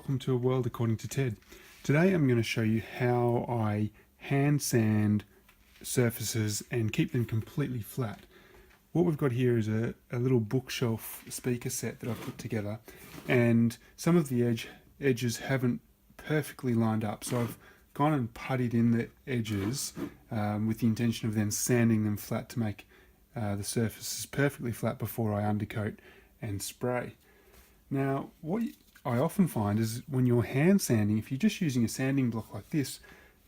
welcome to A World According to Ted. Today I'm going to show you how I hand sand surfaces and keep them completely flat. What we've got here is a little bookshelf speaker set that I've put together, and some of the edges haven't perfectly lined up, so I've gone and puttied in the edges with the intention of then sanding them flat to make the surfaces perfectly flat before I undercoat and spray. Now, what I often find is when you're hand sanding, if you're just using a sanding block like this,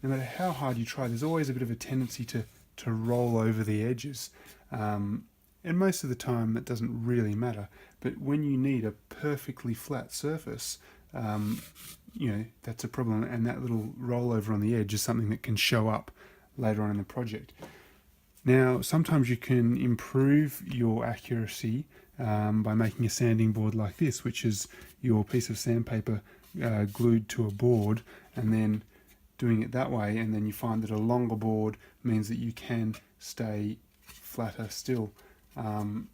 no matter how hard you try, there's always a bit of a tendency to roll over the edges. And most of the time that doesn't really matter. But when you need a perfectly flat surface, that's a problem, and that little rollover on the edge is something that can show up later on in the project. Now, sometimes you can improve your accuracy by making a sanding board like this, which is your piece of sandpaper glued to a board and then doing it that way, and then you find that a longer board means that you can stay flatter still. But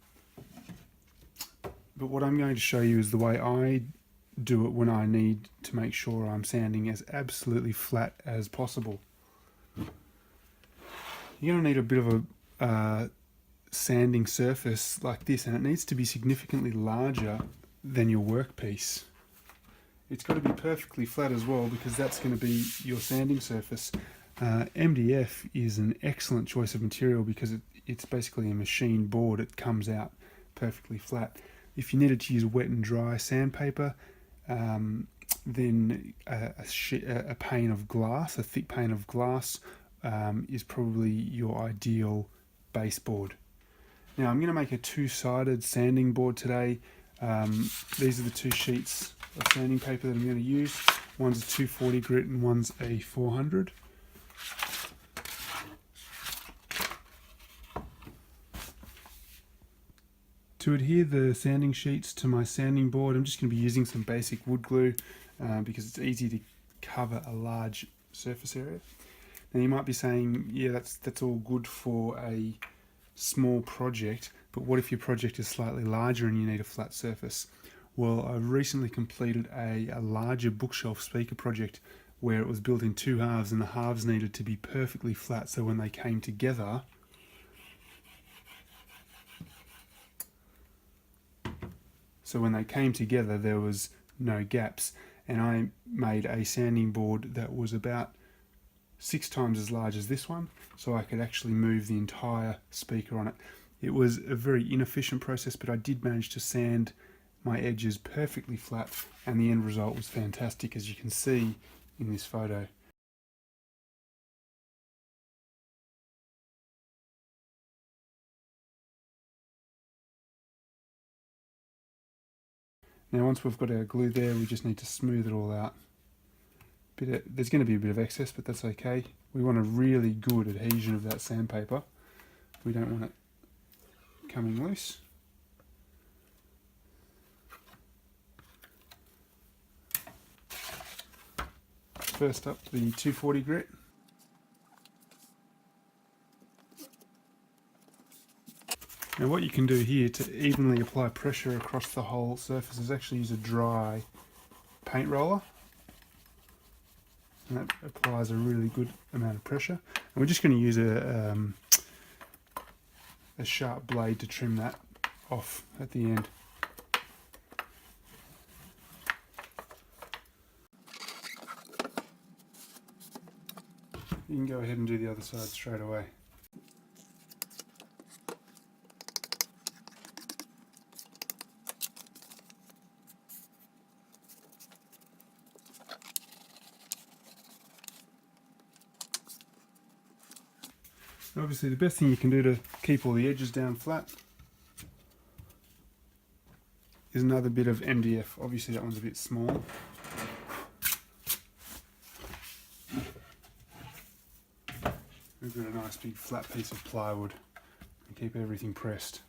what I'm going to show you is the way I do it when I need to make sure I'm sanding as absolutely flat as possible. You're going to need a bit of a sanding surface like this, and it needs to be significantly larger than your workpiece. It's got to be perfectly flat as well, because that's going to be your sanding surface. MDF is an excellent choice of material because it's basically a machine board. It comes out perfectly flat. If you needed to use wet and dry sandpaper, then a pane of glass, a thick pane of glass, is probably your ideal baseboard. Now I'm going to make a two-sided sanding board today. These are the two sheets of sanding paper that I'm going to use. One's a 240 grit and one's a 400. To adhere the sanding sheets to my sanding board, I'm just going to be using some basic wood glue because it's easy to cover a large surface area. Now you might be saying, yeah, that's all good for a small project, but what if your project is slightly larger and you need a flat surface? Well, I've recently completed a larger bookshelf speaker project where it was built in two halves, and the halves needed to be perfectly flat, so when they came together, there was no gaps. And I made a sanding board that was about 6 times as large as this one, so I could actually move the entire speaker on it. It was a very inefficient process, but I did manage to sand my edges perfectly flat, and the end result was fantastic, as you can see in this photo. Now once we've got our glue there, we just need to smooth it all out. There's going to be a bit of excess, but that's okay. We want a really good adhesion of that sandpaper. We don't want it coming loose. First up, the 240 grit. Now what you can do here to evenly apply pressure across the whole surface is actually use a dry paint roller. And that applies a really good amount of pressure. And we're just going to use a sharp blade to trim that off at the end. You can go ahead and do the other side straight away. Obviously the best thing you can do to keep all the edges down flat is another bit of MDF. Obviously that one's a bit small. We've got a nice big flat piece of plywood to keep everything pressed.